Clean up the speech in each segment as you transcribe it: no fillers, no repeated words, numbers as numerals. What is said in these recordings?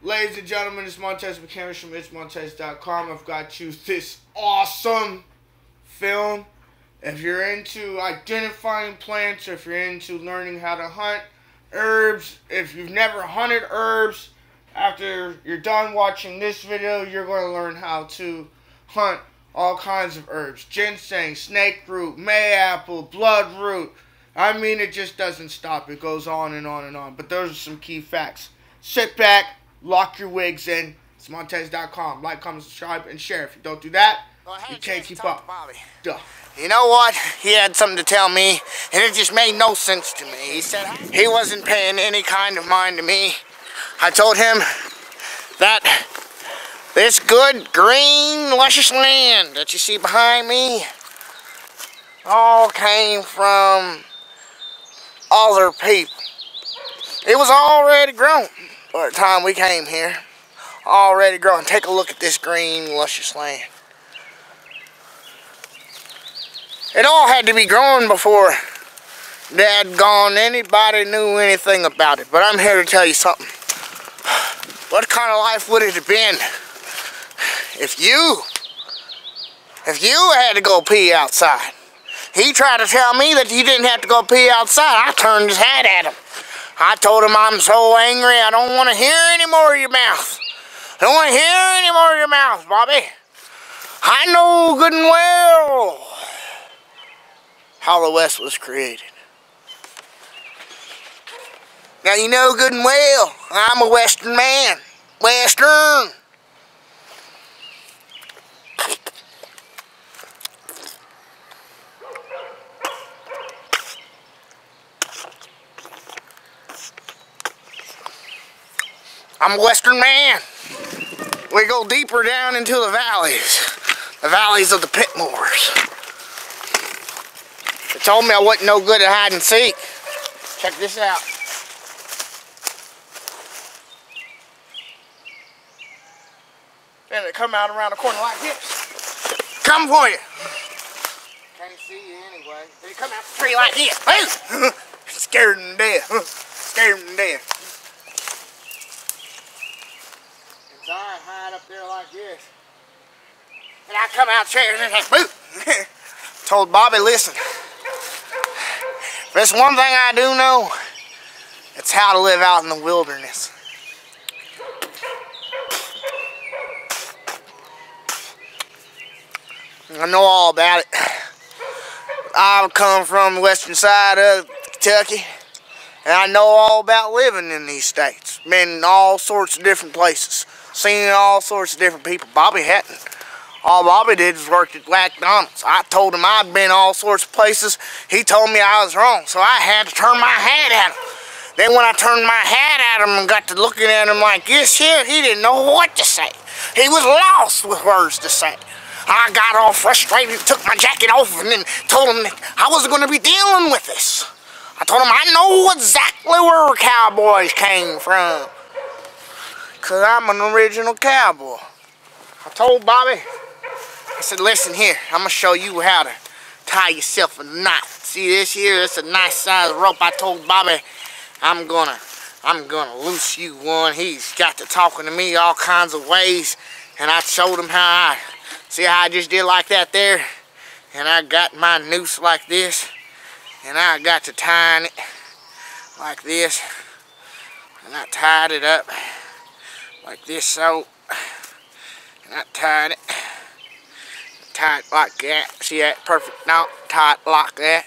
Ladies and gentlemen, it's Montez McCammon from itsmontez.com. I've got you this awesome film. If you're into identifying plants, or if you're into learning how to hunt herbs, if you've never hunted herbs, after you're done watching this video, you're going to learn how to hunt all kinds of herbs. Ginseng, snake root, mayapple, bloodroot. I mean, it just doesn't stop. It goes on and on and on. But those are some key facts. Sit back, lock your wigs in. It's Montez.com. Like, comment, subscribe, and share. If you don't do that, you can't keep up. Duh. You know what? He had something to tell me, and it just made no sense to me. He said he wasn't paying any kind of mind to me. I told him that this good, green, luscious land that you see behind me all came from other people. It was already grown by the time we came here. Already grown. Take a look at this green, luscious land. It all had to be grown before anybody knew anything about it. But I'm here to tell you something. What kind of life would it have been if you had to go pee outside? He tried to tell me that he didn't have to go pee outside. I turned his hat at him. I told him I'm so angry I don't want to hear any more of your mouth. I don't want to hear any more of your mouth, Bobby. I know good and well how the West was created. Now you know good and well I'm a Western man. Western. I'm a Western man. We go deeper down into the valleys of the pit moors. They told me I wasn't no good at hide and seek. Check this out. Then they come out around the corner like this. Come for you. Can't see you anyway. They come out the tree like this. Boom! Scared them to death. Scared them to death. And so I hide up there like this. And I come out there and then boom! Told Bobby, listen. If there's one thing I do know, it's how to live out in the wilderness. I know all about it. I come from the western side of Kentucky, and I know all about living in these states. Been in all sorts of different places, seen all sorts of different people. Bobby hadn't. All Bobby did was work at McDonald's. I told him I'd been all sorts of places. He told me I was wrong, so I had to turn my hat at him. Then when I turned my hat at him and got to looking at him like this here, he didn't know what to say. He was lost with words to say. I got all frustrated, took my jacket off, and then told him that I wasn't going to be dealing with this. I told him I know exactly where cowboys came from, because I'm an original cowboy. I told Bobby, I said, listen here, I'm going to show you how to tie yourself a knot. See this here, it's a nice size rope. I told Bobby, I'm gonna loose you one. He's got to talking to me all kinds of ways, and I showed him how see how I just did like that there? And I got my noose like this, and I got to tying it like this, and I tied it up like this so, and I tied it like that. See that perfect knot? Tie it like that.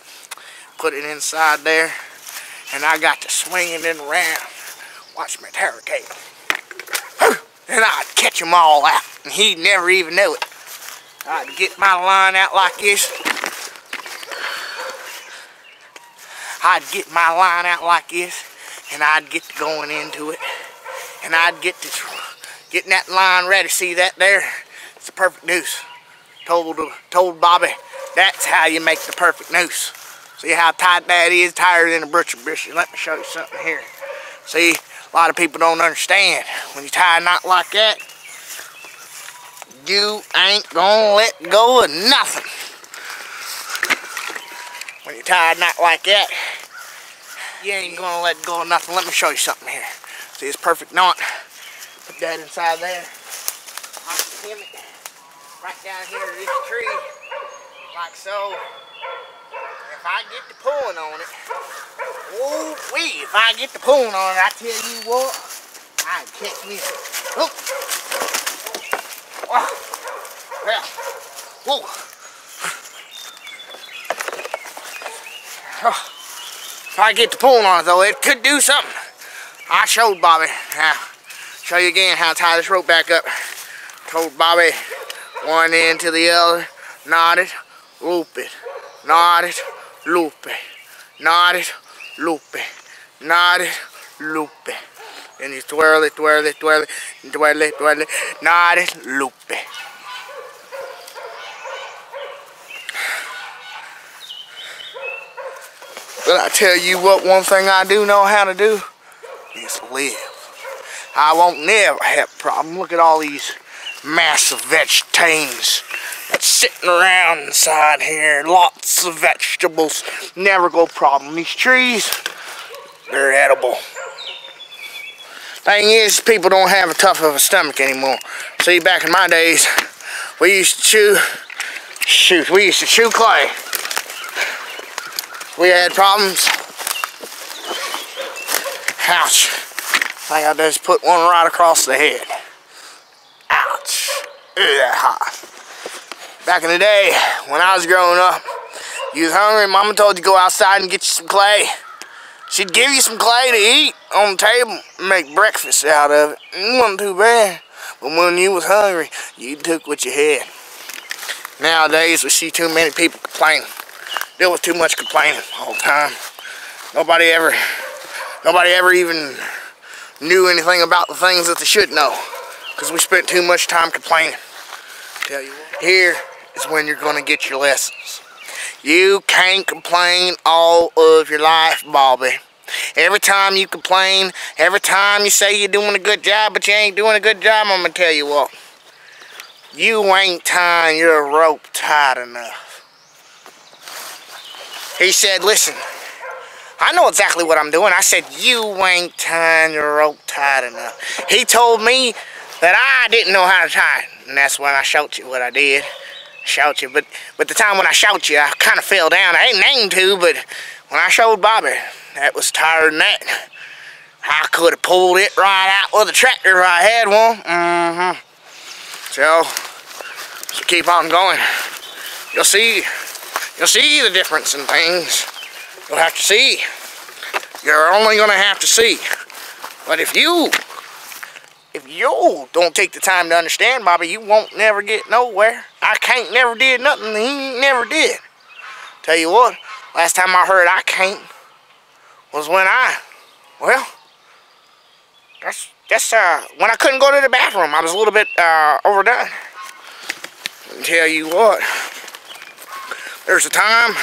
Put it inside there, and I got to swing it in around. Watch me interrogate him. And I'd catch them all out, and he'd never even know it. I'd get my line out like this. I'd get my line out like this, and I'd get to going into it. And I'd get to getting that line ready. See that there? It's a perfect noose. Told Bobby, that's how you make the perfect noose. See how tight that is? Tighter than a butcher brisket. Let me show you something here. See, a lot of people don't understand. When you tie a knot like that, you ain't gonna let go of nothing. When you tie a knot like that, you ain't gonna let go of nothing. Let me show you something here. See this perfect knot? Put that inside there. I can pin it right down here to this tree, like so. If I get to pulling on it, oh wee! If I get to pulling on it, I tell you what, I can catch me. Oh, wow. Well, whoa. Oh. If I get to pulling on it though, it could do something. I showed Bobby. Now, show you again how to tie this rope back up. Told Bobby one end to the other, knot it, loop it, knot it, loop it, knot it, loop it, knot it, loop it. And you twirl it, twirl it, twirl it, twirl it, twirl it, knot it, loop it. But I tell you what, one thing I do know how to do is live. I won't never have a problem. Look at all these massive vegetations that's sitting around inside here. Lots of vegetables. Never go problem. These trees, they're edible. Thing is, people don't have a tough of a stomach anymore. See, back in my days, we used to chew clay. We had problems. Ouch. I think I just put one right across the head. Ouch. Ugh, hot. Back in the day, when I was growing up, you was hungry, Mama told you to go outside and get you some clay. She'd give you some clay to eat on the table and make breakfast out of it. It wasn't too bad. But when you was hungry, you took what you had. Nowadays, we see too many people complaining. Deal with too much complaining all the time. Nobody ever even knew anything about the things that they should know, because we spent too much time complaining. Tell you what, here is when you're going to get your lessons. You can't complain all of your life, Bobby. Every time you complain, every time you say you're doing a good job, but you ain't doing a good job, I'm going to tell you what. You ain't tying your rope tight enough. He said, listen, I know exactly what I'm doing. I said, you ain't tying your rope tight enough. He told me that I didn't know how to tie it. And that's when I showed you what I did. Showed you. But the time when I showed you, I kind of fell down. I ain't aimed to, but when I showed Bobby, that was tighter than that. I could have pulled it right out with a tractor if I had one. So keep on going. You'll see the difference in things. You'll have to see. You're only gonna have to see. But if you don't take the time to understand, Bobby, you won't never get nowhere. I can't never did nothing he never did. Tell you what, last time I heard I can't was when when I couldn't go to the bathroom. I was a little bit overdone. Tell you what, there's a time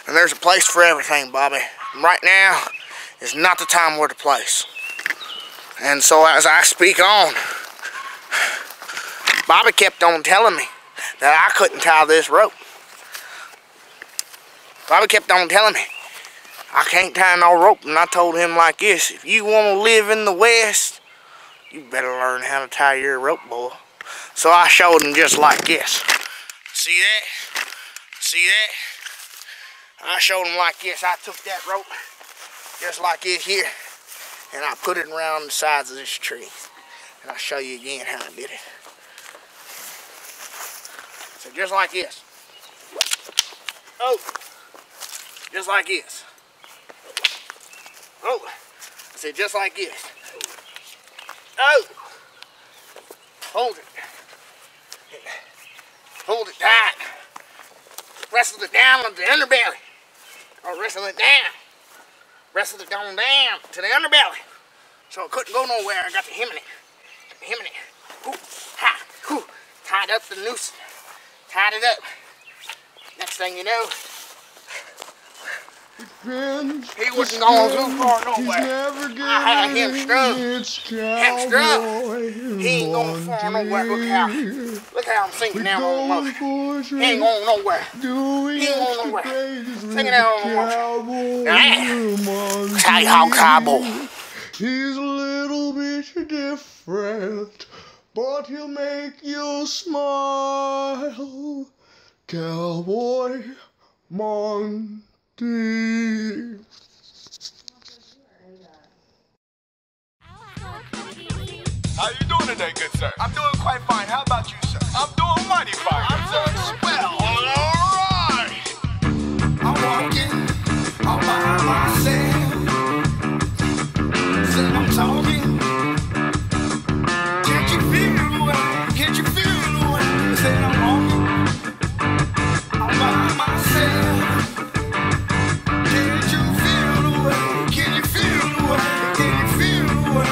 and there's a place for everything, Bobby. And right now is not the time or the place. And so as I speak on, Bobby kept on telling me that I couldn't tie this rope. Bobby kept on telling me I can't tie no rope, and I told him like this: if you want to live in the West, you better learn how to tie your rope, boy. So I showed him just like this. See that? See that? I showed him like this. I took that rope just like this here, and I put it around the sides of this tree. And I'll show you again how I did it. So just like this. Oh, just like this. Oh, I said just like this. Oh, hold it. Hold it tight. Wrestle it down on the underbelly. Or wrestle it down. Wrestle it down to the underbelly. So it couldn't go nowhere. I got the hem in it. Hemming it. Ooh, ha, ooh. Tied up the noose. Tied it up. Next thing you know, he wasn't going too far nowhere. I had him strung. He ain't going far nowhere. Look how I'm sinking down on the motion. He ain't going nowhere. He ain't going nowhere. Sinking down on the motion. Now, Hog Tie boy. He's a little bit different, but he'll make you smile. Cowboy Monty. How you doing today, good sir? I'm doing quite fine. How about you, sir? I'm doing mighty fine. I'm doing swell. All right. I'm walking all by myself. Said I'm talking. Can't you feel the way? Can't you feel the way? Said I'm walking all by myself. Can't you feel the way? Can you feel the way? Can you feel the way?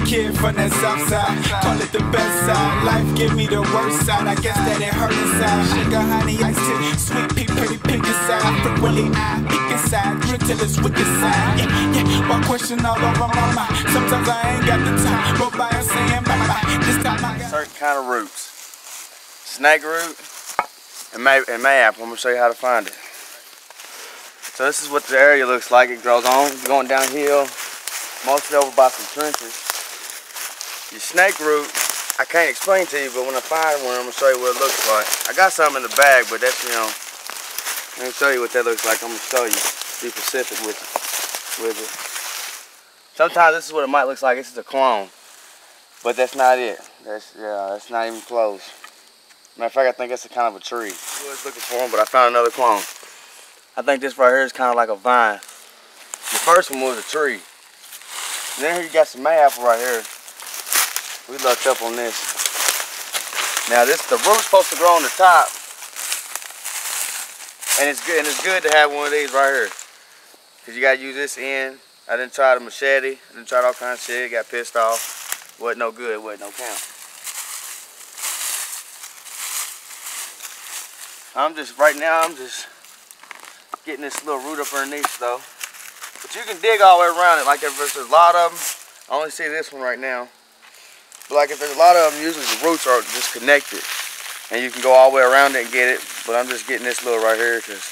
Kid from that south side, call it the best side. Life give me the worst side, I guess that it hurt inside. Sugar, honey, iced tea, sweet pea, pretty pink inside. Frequently I peek inside, drink till it's wicked side. Yeah, one question all over my mind. Sometimes I ain't got the time, but by saying bye-bye. This time I got certain kind of roots. Snake root and mayapple. I'm gonna show you how to find it. So this is what the area looks like. It grows on, going downhill, mostly over by some trenches. Your snake root, I can't explain to you, but when I find one, I'm gonna show you what it looks like. I got some in the bag, but that's, you know, let me show you what that looks like. I'm gonna show you, be specific with it. Sometimes this is what it might look like. This is a clone, but that's not it. That's not even close. Matter of fact, I think it's a kind of a tree. I was looking for them, but I found another clone. I think this right here is kind of like a vine. The first one was a tree. And then here you got some mayapple right here. We lucked up on this. Now the root's supposed to grow on the top, and it's good to have one of these right here, cause you gotta use this end. I didn't try the machete. I didn't try all kinds of shit. Got pissed off. Wasn't no good. Wasn't no count. I'm just getting this little root up underneath though. But you can dig all the way around it. Like if there's a lot of them, I only see this one right now. But like if there's a lot of them, usually the roots are just connected. And you can go all the way around it and get it. But I'm just getting this little right here because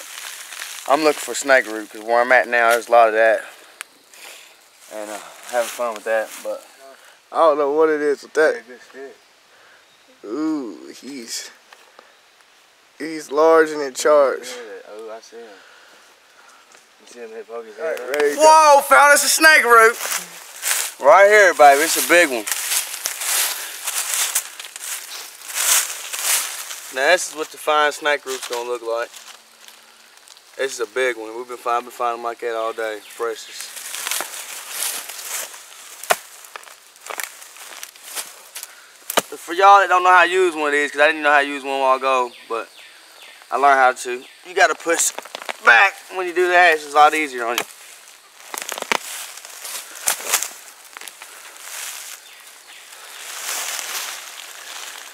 I'm looking for snake root. Because where I'm at now, there's a lot of that. And having fun with that. But I don't know what it is with that. Ooh, he's large and in charge. Oh, I see him. You see him hit poke his head? Whoa, found us a snake root. Right here, baby. It's a big one. Now this is what the fine snake root's gonna look like. This is a big one. I've been finding them like that all day. Precious. For y'all that don't know how to use one of these, because I didn't know how to use one a while ago, but I learned how to. You gotta push back when you do that. It's just a lot easier on you.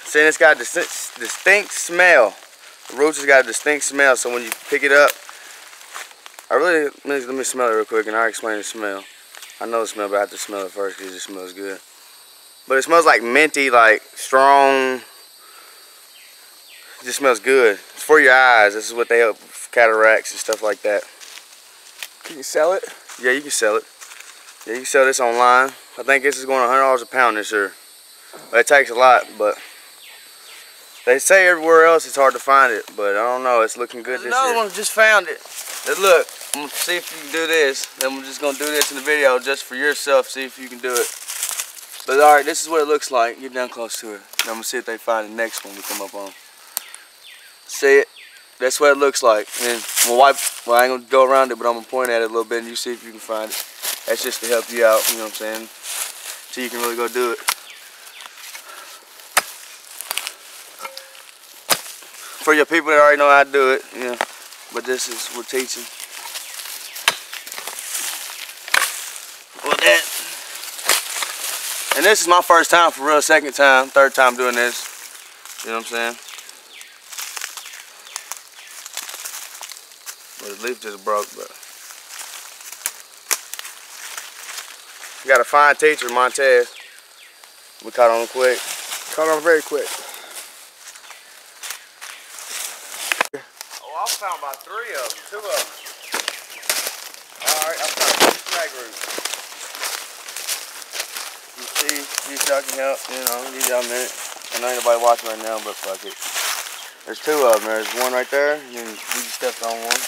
See, it's got a distinct smell. The roots has got a distinct smell, so when you pick it up, let me smell it real quick and I'll explain the smell. I know the smell, but I have to smell it first because it smells good. But it smells like minty, like strong. It just smells good. It's for your eyes. This is what they help with cataracts and stuff like that. Can you sell it? Yeah, you can sell it. Yeah, you can sell this online. I think this is going $100 a pound this year. It takes a lot, but they say everywhere else it's hard to find it, but I don't know. It's looking good this year. Another one just found it. Now look, I'm gonna see if you can do this. Then we're just gonna do this in the video just for yourself. See if you can do it. But all right, this is what it looks like. Get down close to it. Then I'm gonna see if they find the next one we come up on. See it? That's what it looks like. And I'm gonna wipe. Well, I ain't gonna go around it, but I'm gonna point at it a little bit, and you see if you can find it. That's just to help you out. You know what I'm saying? So you can really go do it. For your people that already know how to do it, you know, but this is, we're teaching. Well, that, and this is my first time for real, second time, third time doing this, you know what I'm saying? Well, the leaf just broke, but. You got a fine teacher, Montez. We caught on quick. Caught on very quick. Oh, I found about 3 of them, 2 of them. Alright, I found 2 snake roots. You see if y'all can help, you know, give y'all a minute. I know ain't nobody watching right now, but fuck it. There's 2 of them. There's one right there, and then we just stepped on one.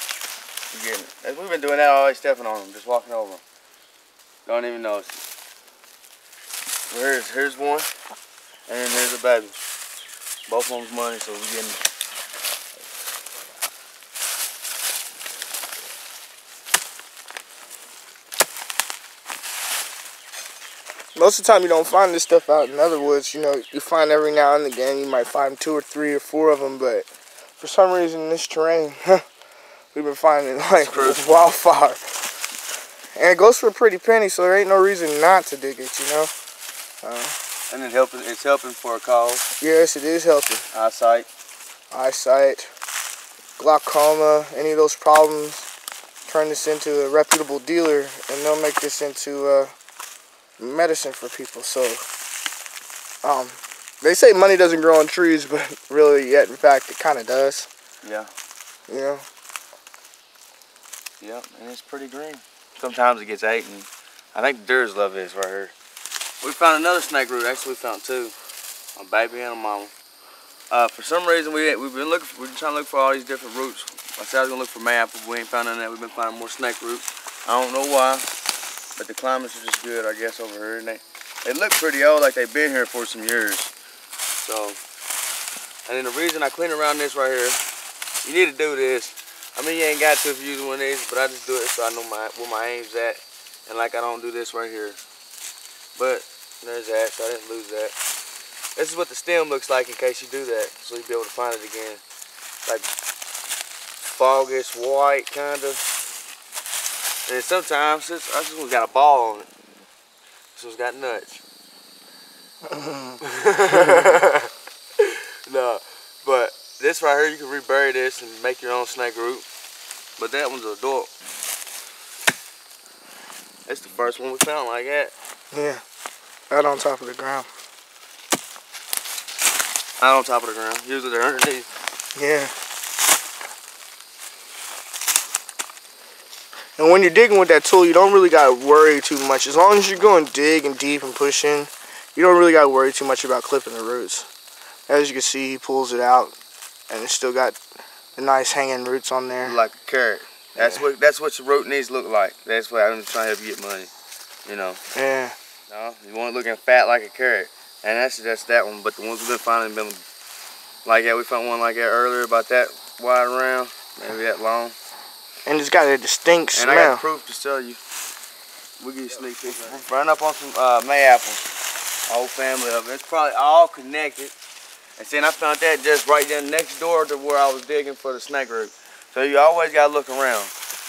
You getting it? We've been doing that always, stepping on them, just walking over them. Don't even notice it. Well, here's one, and then there's a baby. Both of them's money, so we're getting it. Most of the time you don't find this stuff out in other woods. You know, you find every now and again, you might find 2 or 3 or 4 of them, but for some reason in this terrain, we've been finding like wildfire. And it goes for a pretty penny, so there ain't no reason not to dig it, you know. And it's helping for a cause. Yes, it is helping. Eyesight, glaucoma, any of those problems. Turn this into a reputable dealer, and they'll make this into medicine for people. So they say money doesn't grow on trees, but really yet in fact it kind of does. Yeah. You know. Yep, and it's pretty green. Sometimes it gets ate, and I think the deers love this right here. We found another snake root. Actually, we found 2, a baby and a mama. For some reason we've been trying to look for all these different roots. I said I was gonna look for mayapple, but we ain't found none of that. We've been finding more snake roots. I don't know why. But the climates are just good, I guess, over here. And they look pretty old, like they've been here for some years. So, and then the reason I clean around this right here, you need to do this. I mean, you ain't got to if you're using one of these, but I just do it so I know where my aim's at. And like I don't do this right here. But there's that, so I didn't lose that. This is what the stem looks like in case you do that, so you'll be able to find it again. Like foggish white, kind of. And sometimes, this one's got a ball on it. This one's got nuts. No, but this right here, you can rebury this and make your own snake root. But that one's an adult. That's the first one we found like that. Yeah, right on top of the ground. Not on top of the ground. Usually they're underneath. Yeah. And when you're digging with that tool, you don't really got to worry too much. As long as you're going dig and deep and pushing, you don't really got to worry too much about clipping the roots. As you can see, he pulls it out, and it's still got the nice hanging roots on there. Like a carrot. That's what your root needs to look like. That's why I'm just trying to help you get money. You know. Yeah. No, you want it looking fat like a carrot. And that's that one. But the ones we've been finding been like that. We found one like that earlier, about that wide around, maybe that long. And it's got a distinct smell. And I got proof to tell you. We'll give you a sneak peek. We're running up on some mayapple. Whole family of it. It's probably all connected. And see, I found that just right there next door to where I was digging for the snake root. So you always got to look around.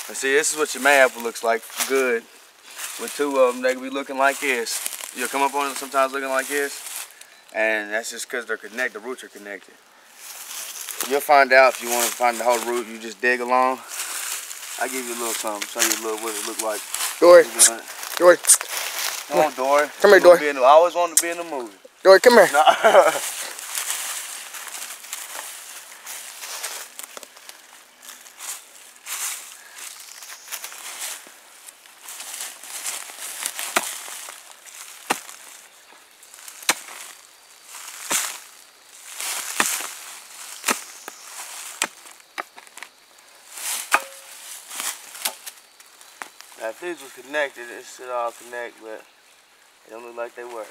And see, this is what your mayapple looks like. Good. With 2 of them, they can be looking like this. You'll come up on them sometimes looking like this. And that's just because they're connected. The roots are connected. You'll find out if you want to find the whole root. You just dig along. I'll give you a little something, show you a little what it look like. Dorey. Dorey. Come on, Dorey. Come here, Dorey. I always wanted to be in the movie. Dorey, come here. No. Now, if these was connected, it should all connect, but they don't look like they were.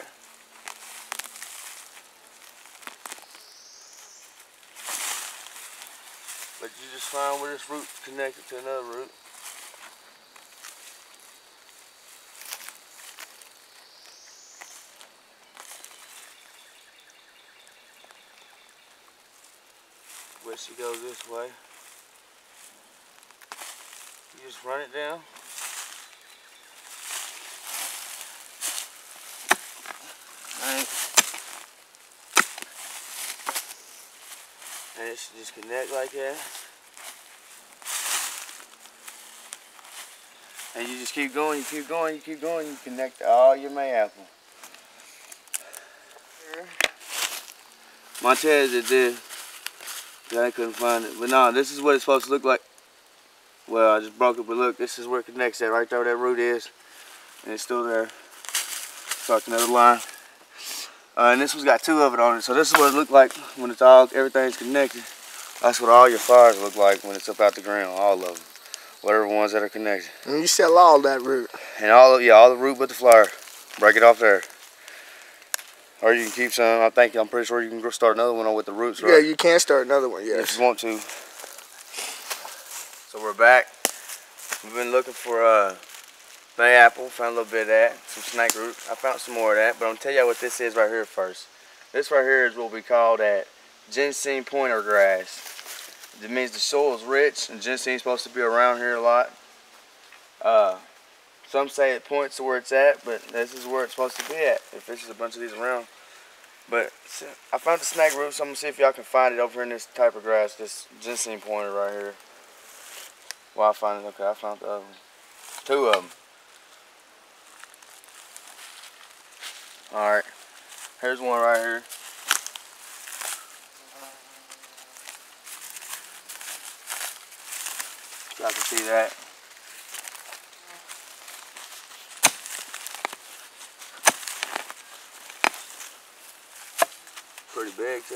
But you just find where this root connected to another root. Which it goes this way. You just run it down. Right. And it should just connect like that. And you just keep going, you keep going, you keep going, you connect all your mayapple. Montez did this. Yeah, I couldn't find it. But no, this is what it's supposed to look like. Well, I just broke it, but look, this is where it connects at. Right there where that root is. And it's still there. Start another line. And this one's got 2 of it on it. So this is what it looked like when it's all, everything's connected. That's what all your flowers look like when it's up out the ground, all of them. Whatever ones that are connected. And you sell all that root. And all the root but the flower. Break it off there. Or you can keep some. I'm pretty sure you can start another one with the roots, right? Yeah, you can start another one, yes. If you want to. So we're back. We've been looking for MayApple. Found a little bit of that. Some snake root. I found some more of that. But I'm going to tell you what this is right here first. This right here is what we call that ginseng pointer grass. It means the soil is rich and ginseng is supposed to be around here a lot. Some say it points to where it's at, but this is where it's supposed to be at. If there's a bunch of these around. But I found the snake root, so I'm going to see if y'all can find it over here in this type of grass, this ginseng pointer right here. Well, I found it. Okay, I found the other one. 2 of them. Alright. Here's one right here. Y'all can see that. Pretty big too.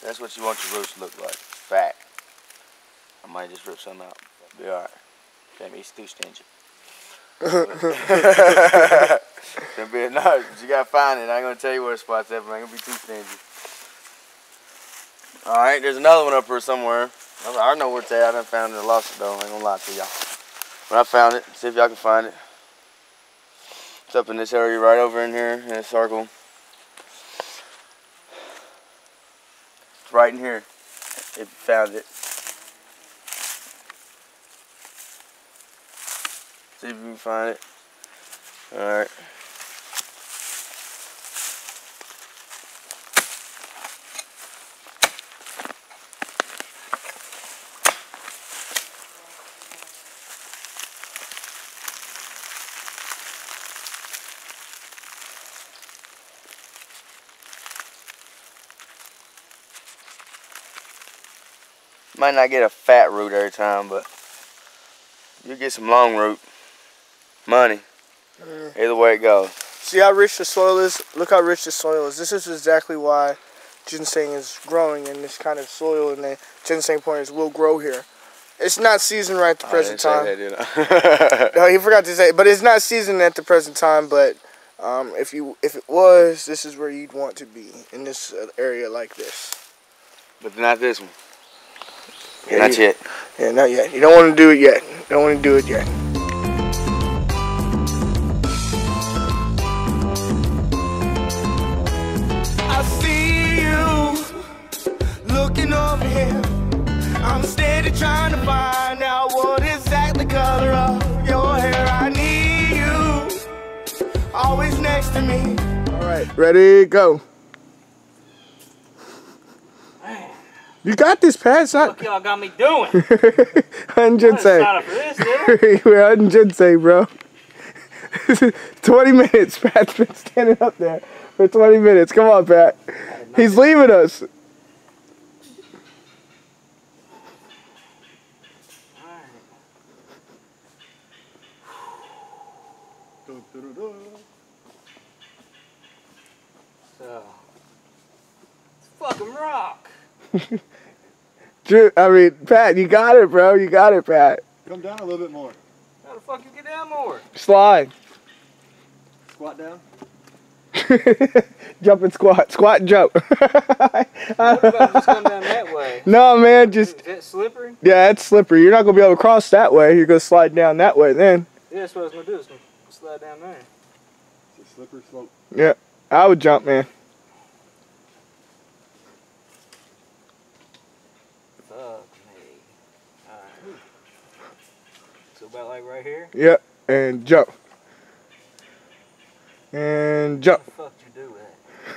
That's what you want your roots to look like. Fat. I might just rip some out. Be alright. Can't be too stingy. Can't be no, you gotta find it. I ain't gonna tell you where the spot's at, but I ain't gonna be too stingy. Alright, there's another one up here somewhere. I know where it's at. I done found it and lost it though. I ain't gonna lie to y'all. But I found it. See if y'all can find it. It's up in this area right over in here in a circle. It's right in here. If you found it. See if you can find it. Alright. Might not get a fat root every time, but you get some long root. Money. Either way it goes. See how rich the soil is? Look how rich the soil is. This is exactly why ginseng is growing in this kind of soil, and the ginseng pointers will grow here. It's not seasoned right at the present time. I didn't say that, did I? No, he forgot to say it, but it's not seasoned at the present time. But if it was, this is where you'd want to be, in this area like this. But not this one. Yeah, not yet. Yeah, not yet. You don't want to do it yet. You don't want to do it yet. I see you looking over here. I'm steady trying to find out what exactly color of your hair. I need you always next to me. All right, ready, go. You got this, Pat. It's not. What y'all got me doing? Hunting ginseng. Sign up for this, dude. We're hunting ginseng, bro. 20 minutes. Pat's been standing up there for 20 minutes. Come on, Pat. He's leaving us. So, it's fucking rock. Drew, I mean, Pat, you got it, bro. You got it, Pat. Come down a little bit more. How the fuck you get down more? Slide. Squat down. Jump and squat. Squat and jump. What about just come down that way? No, man, just... Is that slippery? Yeah, it's slippery. You're not going to be able to cross that way. You're going to slide down that way then. Yeah, that's what I was going to do. Is slide down there. It's a slippery slope. Yeah, I would jump, man. Fuck me. Alright. So about like right here? Yep, and jump. And jump. What the fuck you do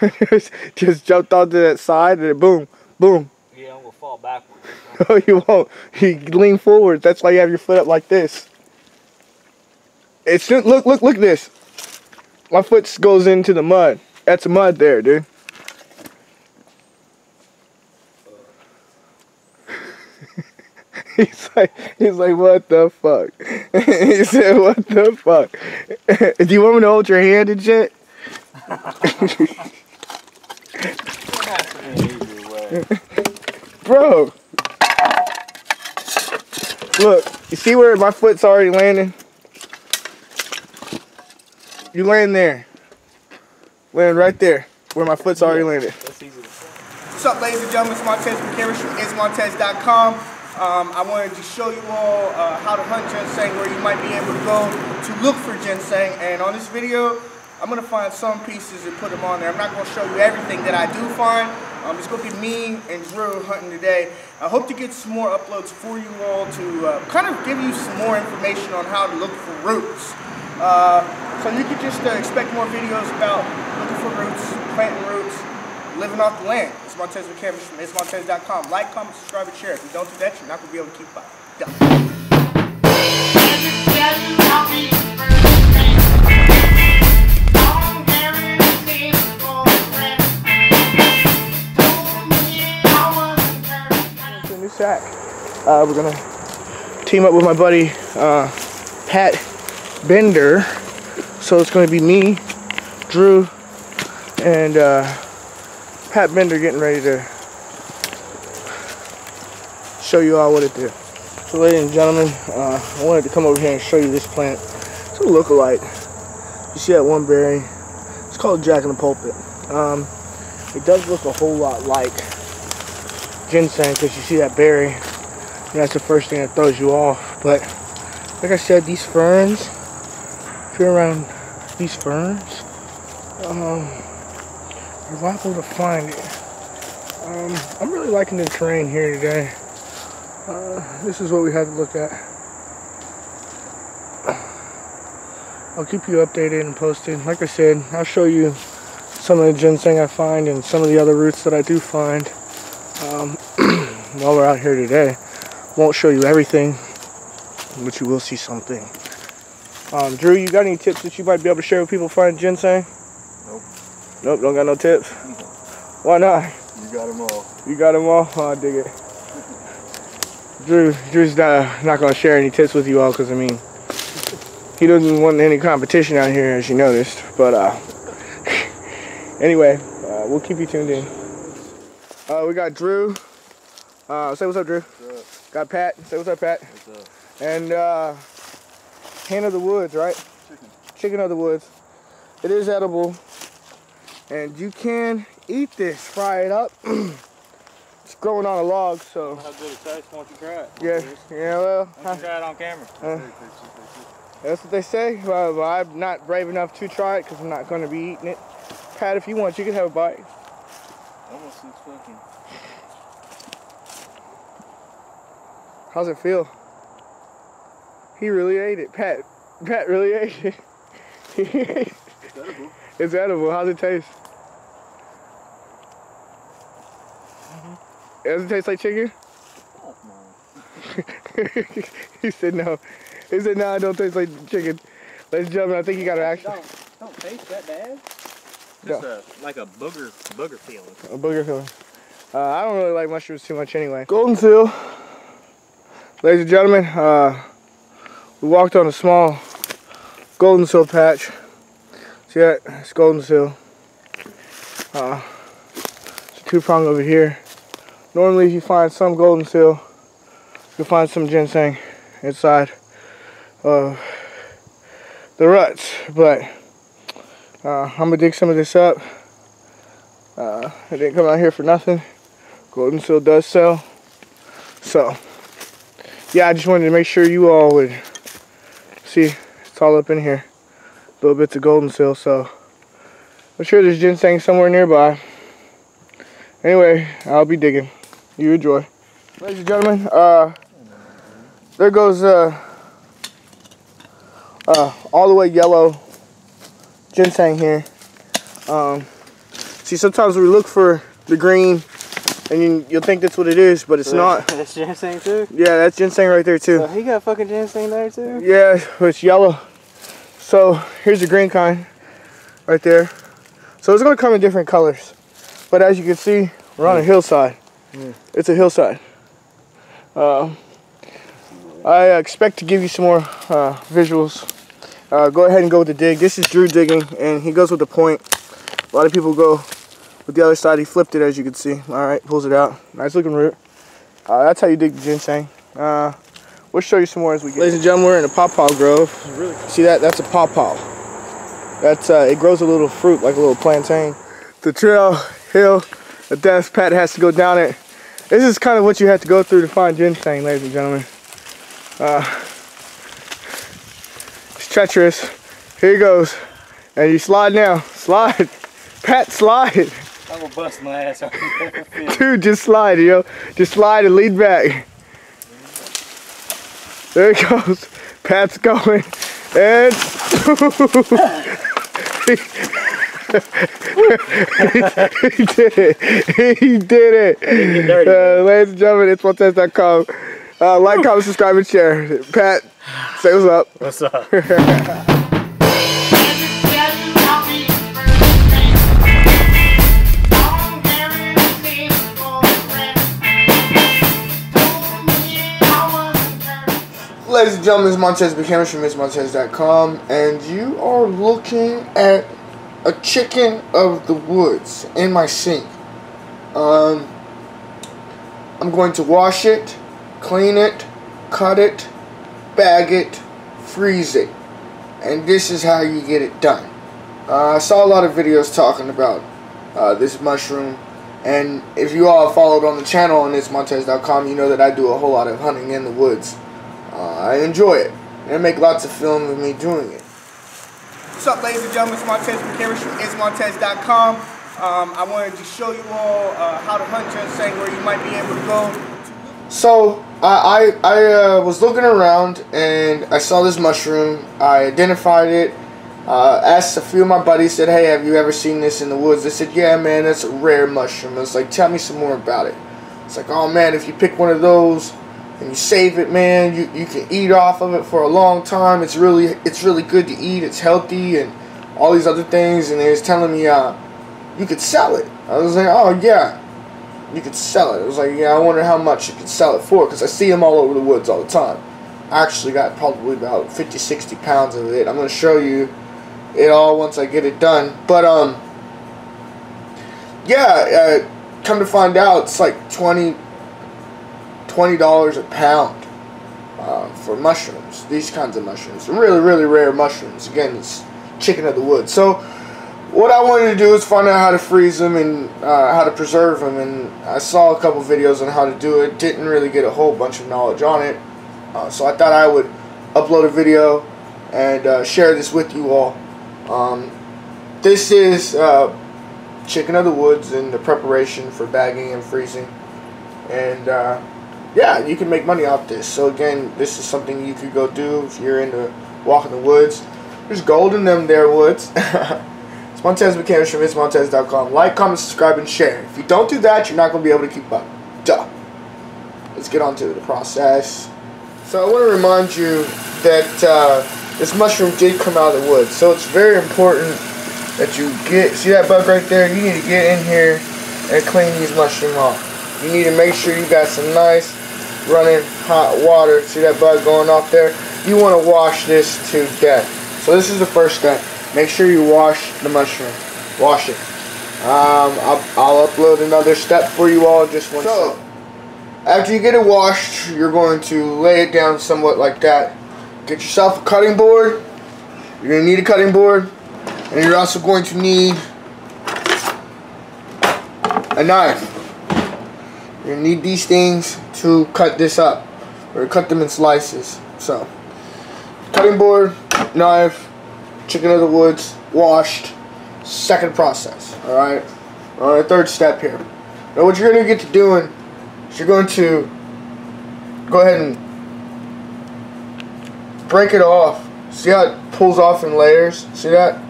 with that? Just jumped onto that side and then boom, boom. Yeah, I'm going to fall backwards. No, you won't. You lean forward. That's why you have your foot up like this. It's look at this. My foot goes into the mud. That's mud there, dude. He's like, what the fuck? He said, what the fuck? Do you want me to hold your hand and shit? Bro. Look, you see where my foot's already landing? You land there. Land right there, where my foot's already landed. What's up, ladies and gentlemen? It's Montez from itsmontez.com. I wanted to show you all how to hunt ginseng, where you might be able to go to look for ginseng. And on this video, I'm going to find some pieces and put them on there. I'm not going to show you everything that I do find. It's going to be me and Drew hunting today. I hope to get some more uploads for you all to kind of give you some more information on how to look for roots. So you can just expect more videos about looking for roots, planting roots, living off the land. It's Montez with cameras from itsmontez.com. Like, comment, subscribe, and share. If you don't do that, you're not going to be able to keep up. It's a new sack. We're going to team up with my buddy Pat Bender. So it's going to be me, Drew, and Pat Bender getting ready to show you all what it do. So ladies and gentlemen, I wanted to come over here and show you this plant. It's a lookalike. You see that one berry? It's called Jack in the Pulpit. It does look a whole lot like ginseng because you see that berry. And that's the first thing that throws you off. But like I said, these ferns, if you're around these ferns, you're liable to find it. I'm really liking the terrain here today. This is what we had to look at. I'll keep you updated and posted. Like I said, I'll show you some of the ginseng I find and some of the other roots that I do find while we're out here today. Won't show you everything, but you will see something. Drew, you got any tips that you might be able to share with people find ginseng? Nope. Nope, don't got no tips? Why not? You got them all. You got them all? Oh, I dig it. Drew's not going to share any tips with you all because, I mean, he doesn't want any competition out here, as you noticed. But, anyway, we'll keep you tuned in. We got Drew. Say what's up, Drew. What's up? Got Pat. Say what's up, Pat. What's up? And, hen of the woods, right? Chicken of the woods. It is edible. And you can eat this, fry it up. It's growing on a log, so. How good it tastes once you try it. Yeah, well. Once you try it on camera. That's what they say. Well, I'm not brave enough to try it because I'm not going to be eating it. Pat, if you want, you can have a bite. Almost looks fucking. How's it feel? He really ate it. Pat really ate it. It's edible. It's edible. How's it taste? Does it taste like chicken? Oh, no. He said no. He said no, it don't taste like chicken. Ladies and gentlemen, I think you got to actually. Don't taste that bad. No. Just like a booger feeling. A booger feeling. I don't really like mushrooms too much anyway. Golden seal. Ladies and gentlemen, we walked on a small golden seal patch. See that? It's golden seal. It's a two-prong over here. Normally, if you find some golden seal, you'll find some ginseng inside of the ruts. But I'm gonna dig some of this up. I didn't come out here for nothing. Golden seal does sell. So, yeah, I just wanted to make sure you all would see. It's all up in here. Little bits of golden seal. So, I'm sure there's ginseng somewhere nearby. Anyway, I'll be digging. You enjoy. Ladies and gentlemen, there goes all the way yellow ginseng here. See, sometimes we look for the green and you'll think that's what it is, but it's not. That's ginseng too? Yeah, that's ginseng right there too. So he got fucking ginseng there too? Yeah, it's yellow. So here's the green kind right there. So it's going to come in different colors. But as you can see, we're on a hillside. It's a hillside. I expect to give you some more visuals. Go ahead and go with the dig. This is Drew digging, and he goes with the point. A lot of people go with the other side. He flipped it, as you can see. All right, pulls it out. Nice looking root. That's how you dig the ginseng. We'll show you some more as we get. Ladies and gentlemen, we're in a papaw grove. See that? That's a papaw. That's it grows a little fruit, like a little plantain. The trail, hill, the death Pat has to go down it. This is kind of what you have to go through to find ginseng, ladies and gentlemen. It's treacherous. Here he goes. And you slide now. Slide. Pat, slide. I'm gonna bust my ass out. Dude, just slide, yo. Just slide and lean back. There he goes. Pat's going. And he did it. He did it. Ladies and gentlemen, itsmontez.com. Like, comment, subscribe, and share. Pat, say what's up. What's up? Ladies and gentlemen, it's Montez from itsmontez.com, and you are looking at a chicken of the woods in my sink. I'm going to wash it, clean it, cut it, bag it, freeze it, and this is how you get it done. I saw a lot of videos talking about this mushroom, and if you all followed on the channel on itsmontez.com, you know that I do a whole lot of hunting in the woods. I enjoy it, and I make lots of film of me doing it. What's up, ladies and gentlemen? It's Montez from itsmontez.com. I wanted to show you all how to hunt ginseng, where you might be able to go. So I was looking around and I saw this mushroom. I identified it. Asked a few of my buddies, said, "Hey, have you ever seen this in the woods?" They said, "Yeah, man, that's a rare mushroom." I was like, "Tell me some more about it." It's like, "Oh man, if you pick one of those and you save it, man, you can eat off of it for a long time. It's really good to eat. It's healthy and all these other things." And they was telling me you could sell it. I was like, "Oh yeah, you could sell it." I was like, "Yeah, I wonder how much you could sell it for," because I see them all over the woods all the time. I actually got probably about 50-60 pounds of it. I'm going to show you it all once I get it done. But yeah, come to find out, it's like $20 a pound for mushrooms. These kinds of mushrooms, really rare mushrooms. Again, it's chicken of the woods. So what I wanted to do is find out how to freeze them and how to preserve them, and I saw a couple videos on how to do it. Didn't really get a whole bunch of knowledge on it, so I thought I would upload a video and share this with you all. This is chicken of the woods and the preparation for bagging and freezing, and yeah, you can make money off this. So again, this is something you could go do if you're into walking the woods. There's gold in them there woods. It's Montez from itsmontez.com. Like, comment, subscribe, and share. If you don't do that, you're not going to be able to keep up. Duh. Let's get on to the process. So I want to remind you that this mushroom did come out of the woods. So it's very important that you see that bug right there? You need to get in here and clean these mushrooms off. You need to make sure you got some nice running hot water. See that bug going off there? You want to wash this to death. So this is the first step. Make sure you wash the mushroom. Wash it. I'll upload another step for you all in just one second. After you get it washed, you're going to lay it down somewhat like that. Get yourself a cutting board. You're going to need a cutting board. And you're also going to need a knife. You're going to need these things to cut this up, or cut them in slices. So, cutting board, knife, chicken of the woods, washed. Second process. Alright? We're on the third step here. Now what you're going to get to doing is you're going to go ahead and break it off. See how it pulls off in layers? See that?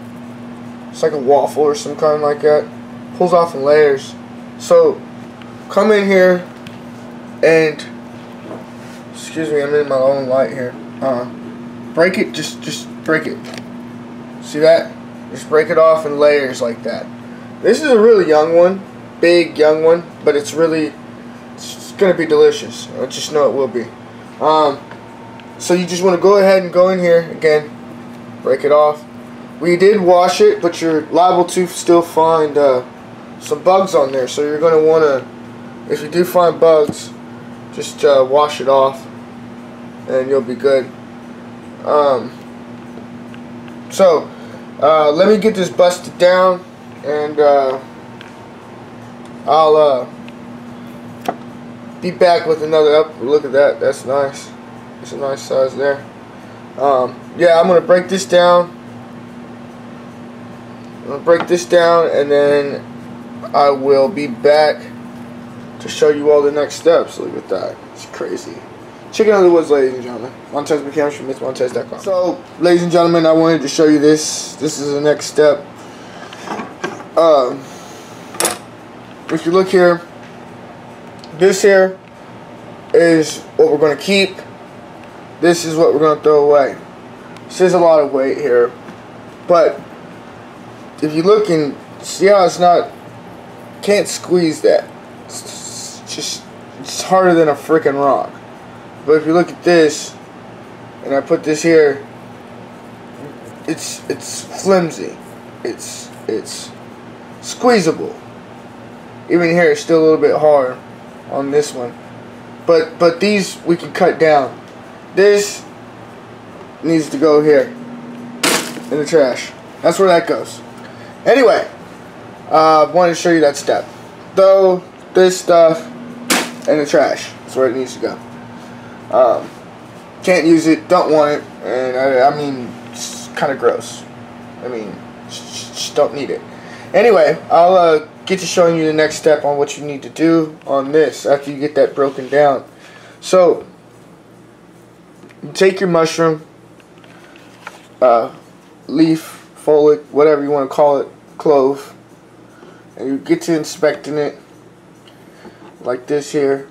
It's like a waffle or some kind like that. Pulls off in layers. So come in here and, excuse me, I'm in my own light here. Break it, just break it. See that? Just break it off in layers like that. This is a really young one, big young one, but it's really, it's gonna be delicious. I just know it will be. So you just want to go ahead and go in here again, break it off. We did wash it, but you're liable to still find some bugs on there. So you're gonna want to, if you do find bugs, just wash it off, and you'll be good. So let me get this busted down, and I'll be back with another up. Look at that. That's nice. It's a nice size there. Yeah, I'm gonna break this down. And then I will be back to show you all the next steps. Look at that. It's crazy. Chicken of the woods, ladies and gentlemen. Montez McCammon from itsmontez.com. So, ladies and gentlemen, I wanted to show you this. This is the next step. If you look here, this here is what we're going to keep. This is what we're going to throw away. This is a lot of weight here, but if you look and see how it's not, can't squeeze that. It's harder than a freaking rock. But if you look at this, and I put this here, it's flimsy. It's squeezable. Even here, it's still a little bit hard on this one. But these we can cut down. This needs to go here in the trash. That's where that goes. Anyway, I wanted to show you that step. Throw this stuff in the trash. That's where it needs to go. Can't use it, don't want it, and I mean, it's kind of gross. I mean, just don't need it. Anyway, I'll get to showing you the next step on what you need to do on this after you get that broken down. So, you take your mushroom, leaf, foliage, whatever you want to call it, clove, and you get to inspecting it like this here.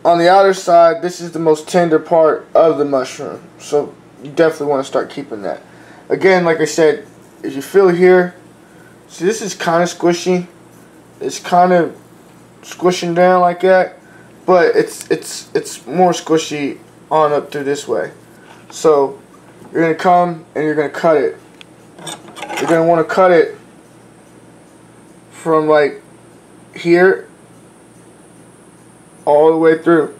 On the outer side, this is the most tender part of the mushroom, so you definitely want to start keeping that. Again, like I said, if you feel here, see, this is kind of squishy. It's kind of squishing down like that, but it's more squishy on up through this way. So you're gonna come and you're gonna cut it. You're gonna want to cut it from like here all the way through,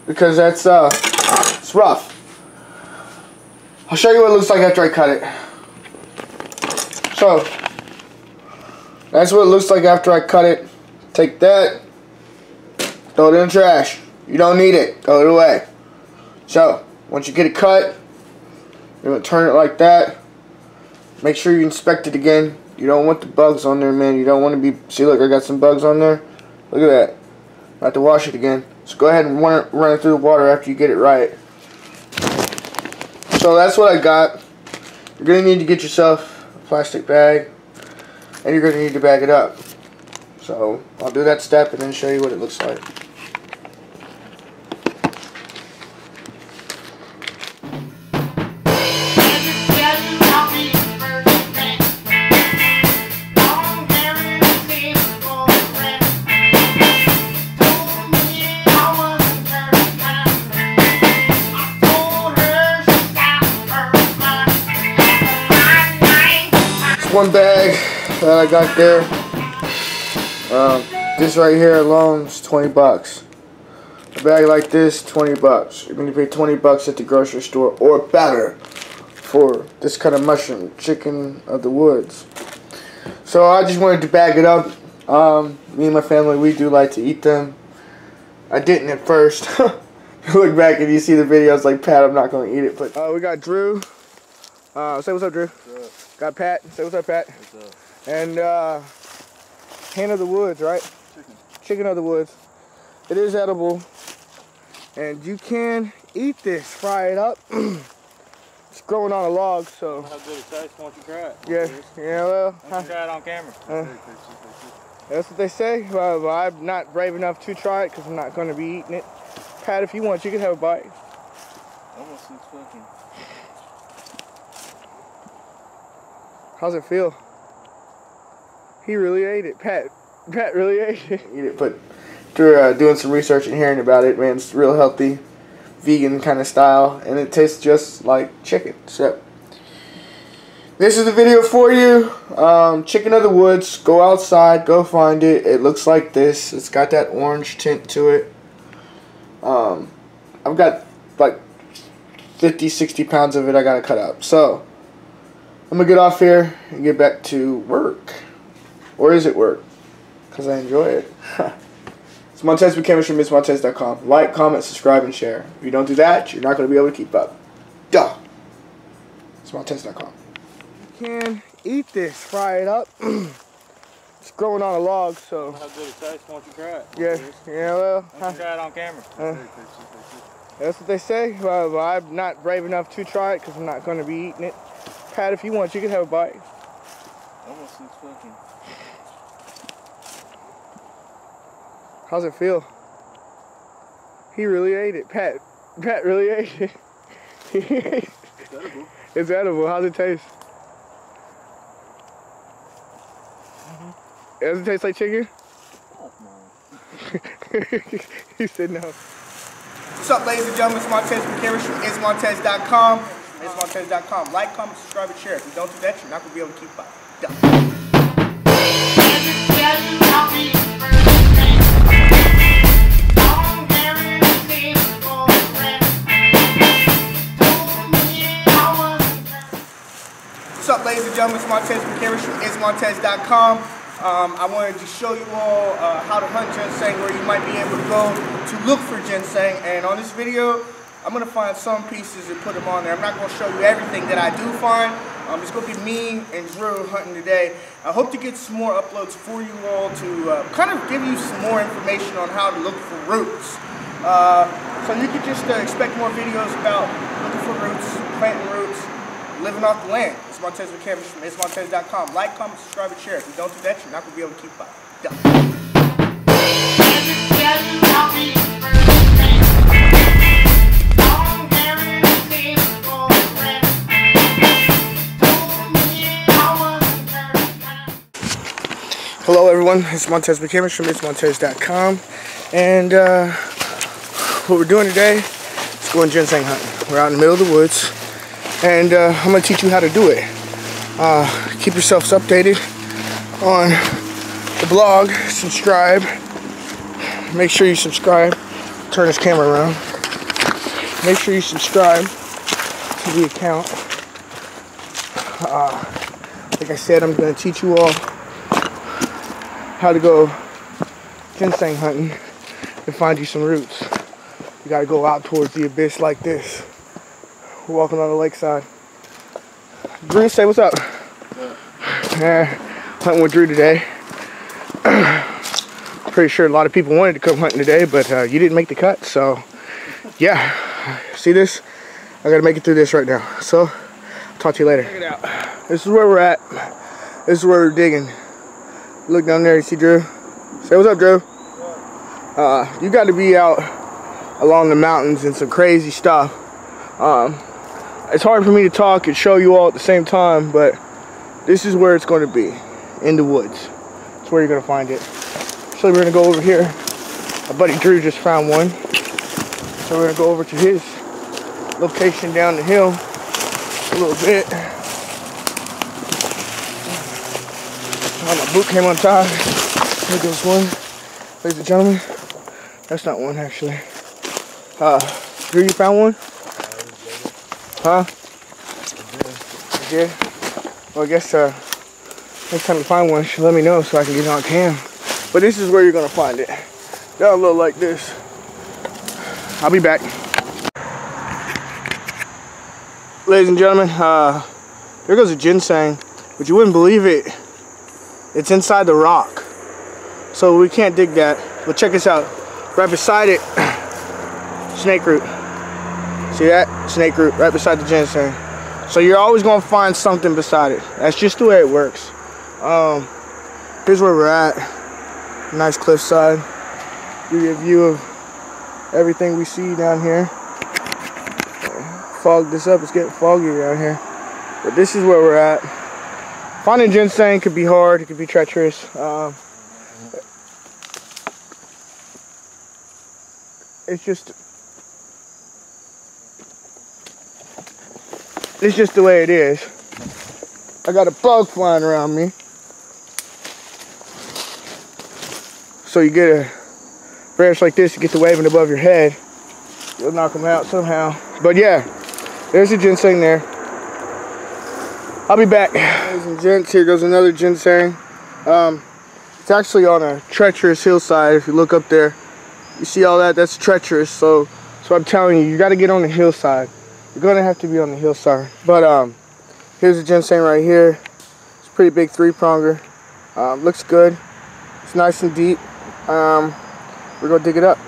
because that's it's rough. I'll show you what it looks like after I cut it. So that's what it looks like after I cut it. Take that, throw it in the trash. You don't need it, throw it away. So once you get it cut, you're gonna turn it like that. Make sure you inspect it again. You don't want the bugs on there, man. You don't want to be, see, look, I got some bugs on there. Look at that. I have to wash it again. So go ahead and run it through the water after you get it right. So that's what I got. You're going to need to get yourself a plastic bag, and you're going to need to bag it up. So I'll do that step and then show you what it looks like. One bag that I got there. This right here alone is 20 bucks. A bag like this, 20 bucks. You're going to pay 20 bucks at the grocery store or better for this kind of mushroom, chicken of the woods. So I just wanted to bag it up. Me and my family, we do like to eat them. I didn't at first. Look back and you see the videos like, Pat, I'm not going to eat it. But we got Drew. Say what's up, Drew. What's up? Got Pat. Say what's up, Pat. What's up? And hen of the woods, right? Chicken of the woods. It is edible, and you can eat this. Fry it up. It's growing on a log, so. How good it tastes? Why don't you try it? Yeah. Well. Why don't you try it on camera? That's what they say. Well, I'm not brave enough to try it because I'm not going to be eating it. Pat, if you want, you can have a bite. Almost looks fucking. How's it feel? He really ate it. Pat really ate it. But through doing some research and hearing about it, man, it's real healthy, vegan kind of style, and it tastes just like chicken. So this is the video for you. Chicken of the woods. Go outside. Go find it. It looks like this. It's got that orange tint to it. I've got like 50-60 pounds of it I gotta cut up. So I'm gonna get off here and get back to work. Or is it work? Because I enjoy it. It's Montez with cameras from itsmontez.com. Like, comment, subscribe, and share. If you don't do that, you're not going to be able to keep up. Duh. Itsmontez.com. You can eat this, fry it up. It's growing on a log, so. How good it tastes once you try it. Yeah, well. Once you try it on camera. That's what they say. Well, I'm not brave enough to try it because I'm not going to be eating it. Pat, if you want, you can have a bite. Almost looks fucking. How's it feel? He really ate it. Pat really ate it. It's edible. It's edible. How's it taste? Does it taste like chicken? Oh, no. He said no. What's up, ladies and gentlemen? It's Montez with cameras from itsmontez.com. Itsmontez.com. Like, comment, subscribe, and share. If you don't do that, you're not going to be able to keep up. Duh. What's up, ladies and gentlemen? It's Montez with cameras from itsmontez.com. I wanted to show you all how to hunt ginseng, where you might be able to go to look for ginseng. And on this video, I'm going to find some pieces and put them on there. I'm not going to show you everything that I do find. It's going to be me and Drew hunting today. I hope to get some more uploads for you all to kind of give you some more information on how to look for roots. So you can just expect more videos about looking for roots, planting roots, living off the land. It's Montez with cameras from itsmontez.com. Like, comment, subscribe, and share. If you don't do that, you're not going to be able to keep up. Duh. Hello everyone, it's Montez with cameras from itsmontez.com, and what we're doing today is going ginseng hunting. We're out in the middle of the woods, and I'm going to teach you how to do it. Keep yourselves updated on the blog, subscribe, make sure you subscribe, turn this camera around, make sure you subscribe to the account. Like I said, I'm going to teach you all how to go ginseng hunting and find you some roots. You gotta go out towards the abyss like this. We're walking on the lakeside. Drew, say what's up. Hunting with Drew today. Pretty sure a lot of people wanted to come hunting today, but you didn't make the cut, so yeah. See this? I gotta make it through this right now. So, talk to you later. Check it out. This is where we're at. This is where we're digging. Look down there, you see Drew? Say what's up, Drew. You got to be out along the mountains and some crazy stuff. It's hard for me to talk and show you all at the same time, but this is where it's going to be, in the woods. That's where you're going to find it. So we're going to go over here. My buddy Drew just found one. So we're going to go over to his location down the hill a little bit. Oh, my boot came untied. There goes one. Ladies and gentlemen, that's not one actually. Drew, you found one? Huh? You did? Well, I guess next time you find one, let me know so I can get it on cam. But this is where you're gonna find it. That'll look like this. I'll be back. Ladies and gentlemen, there goes a ginseng, but you wouldn't believe it. It's inside the rock, so we can't dig that. But check this out. Right beside it, snake root. See that? Snake root right beside the ginseng. So you're always gonna find something beside it. That's just the way it works. Here's where we're at. Nice cliffside. Give you a view of everything we see down here. Fog this up. It's getting foggy around here. But this is where we're at. Finding ginseng could be hard, it could be treacherous. It's just the way it is. I got a bug flying around me. So you get a branch like this, you get the waving above your head. You'll knock them out somehow. But yeah, there's a ginseng there. I'll be back. Ladies and gents, here goes another ginseng. It's actually on a treacherous hillside. If you look up there, you see all that? That's treacherous. So I'm telling you, you got to get on the hillside. You're going to have to be on the hillside. But here's a ginseng right here. It's a pretty big 3-pronger. Looks good. It's nice and deep. We're going to dig it up.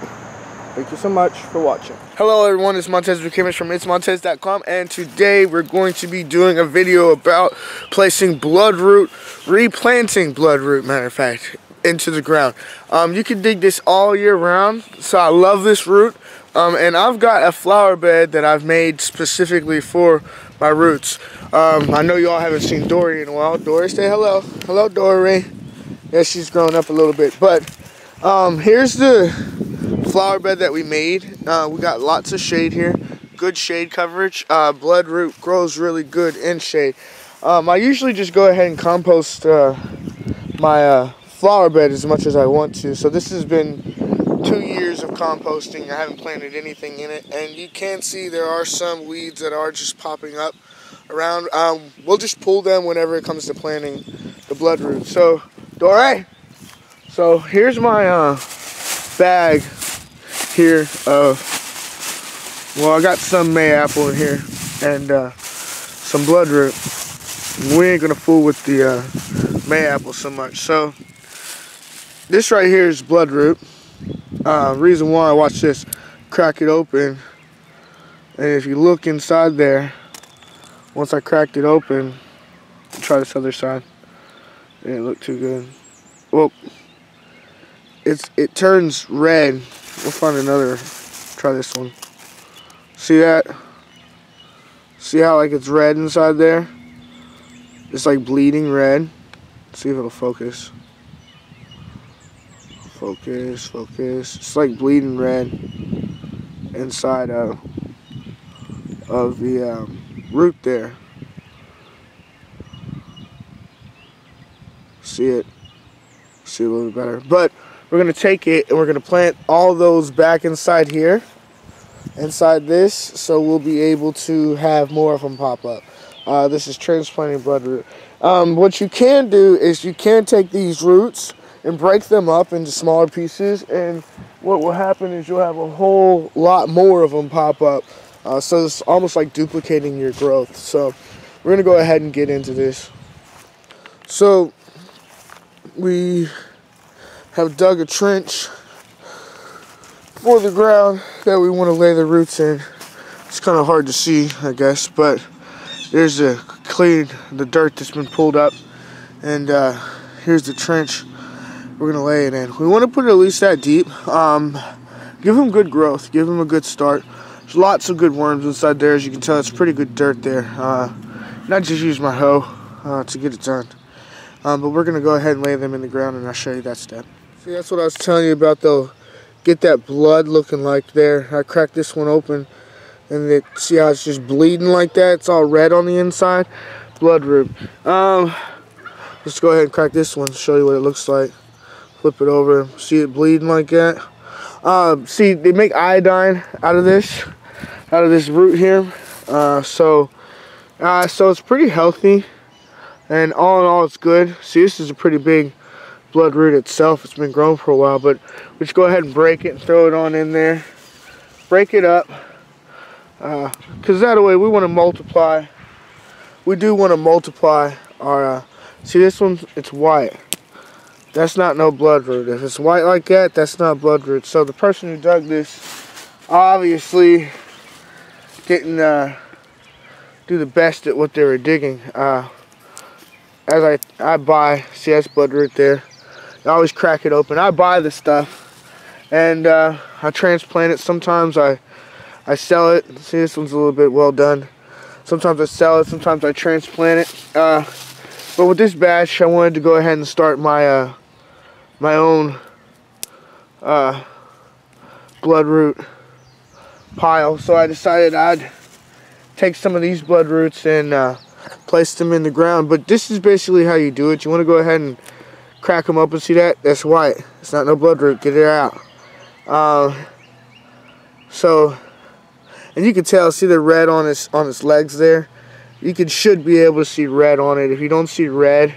Thank you so much for watching. Hello everyone, it's Montez from itsmontez.com, and today we're going to be doing a video about placing bloodroot, replanting bloodroot, matter of fact, into the ground. You can dig this all year round, so I love this root. And I've got a flower bed that I've made specifically for my roots. I know you all haven't seen Dorey in a while. Dorey, say hello. Hello, Dorey. Yeah, she's grown up a little bit, but here's the flower bed that we made. We got lots of shade here, good shade coverage. Bloodroot grows really good in shade. I usually just go ahead and compost my flower bed as much as I want to. So this has been 2 years of composting. I haven't planted anything in it, and you can see there are some weeds that are just popping up around. We'll just pull them whenever it comes to planting the bloodroot. So Dorey, so here's my bag here of, well, I got some MayApple in here and some bloodroot. We ain't gonna fool with the MayApple so much. So this right here is bloodroot. Reason why, watch this, crack it open, and if you look inside there, once I cracked it open, try this other side. It didn't look too good. Well, it turns red. We'll find another. Try this one. See that? See how like it's red inside there? It's like bleeding red. Let's see if it'll focus. Focus. It's like bleeding red inside of the root there. See it? See a little bit better. But we're gonna take it and we're gonna plant all those back inside here, inside this, so we'll be able to have more of them pop up. This is transplanting bloodroot. What you can do is you can take these roots and break them up into smaller pieces, and what will happen is you'll have a whole lot more of them pop up. So it's almost like duplicating your growth. So we're gonna go ahead and get into this. So we have dug a trench for the ground that we want to lay the roots in. It's kind of hard to see, I guess, but there's the dirt that's been pulled up, and here's the trench we're gonna lay it in. We want to put it at least that deep. Give them good growth, give them a good start. There's lots of good worms inside there, as you can tell. It's pretty good dirt there. Not just use my hoe to get it done. But we're gonna go ahead and lay them in the ground, and I'll show you that step. See, that's what I was telling you about, though. Get that blood looking like there. I cracked this one open, and see how it's just bleeding like that? It's all red on the inside. Bloodroot. Let's go ahead and crack this one, show you what it looks like. Flip it over. See it bleeding like that? See, they make iodine out of this root here. So it's pretty healthy, and all in all, it's good. See, this is a pretty big bloodroot itself. It's been growing for a while, but we just go ahead and break it and throw it on in there. Break it up, because that way we want to multiply. We do want to multiply our. See, this one, it's white. That's not no bloodroot. If it's white like that, that's not bloodroot. So the person who dug this obviously didn't do the best at what they were digging. As I buy, see, that's bloodroot there. I always crack it open. I buy the stuff, and I transplant it. Sometimes I sell it. See, this one's a little bit well done. Sometimes I sell it. Sometimes I transplant it. But with this batch, I wanted to go ahead and start my my own bloodroot pile. So I decided I'd take some of these bloodroots and place them in the ground. But this is basically how you do it. You want to go ahead and crack them up and see that? That's white. It's not no bloodroot. Get it out. And you can tell, see the red on its legs there? You should be able to see red on it. If you don't see red,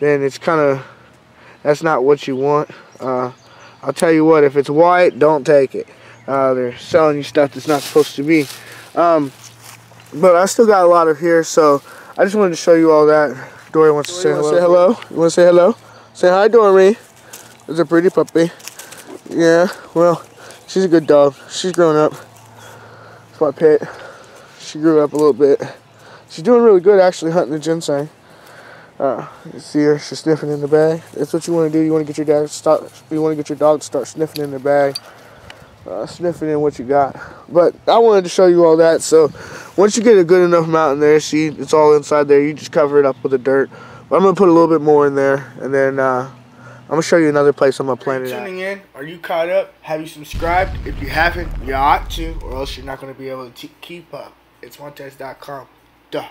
then it's kind of, that's not what you want. I'll tell you what, if it's white, don't take it. They're selling you stuff that's not supposed to be. But I still got a lot of here, so I just wanted to show you all that. Dorey wants to say hello. Say hello? You want to say hello? Say hi, Dorey. There's a pretty puppy. Yeah, well, she's a good dog. She's grown up. It's my pet. She grew up a little bit. She's doing really good, actually, hunting the ginseng. You see her, she's sniffing in the bag. That's what you want to do. You want to get your dog to start sniffing in the bag, sniffing in what you got. But I wanted to show you all that. So once you get a good enough amount in there, see, it's all inside there. You just cover it up with the dirt. But I'm gonna put a little bit more in there, and then I'm gonna show you another place I'm gonna plant it at. Tuning in? Are you caught up? Have you subscribed? If you haven't, you ought to, or else you're not gonna be able to keep up. Itsmontez.com. Duh.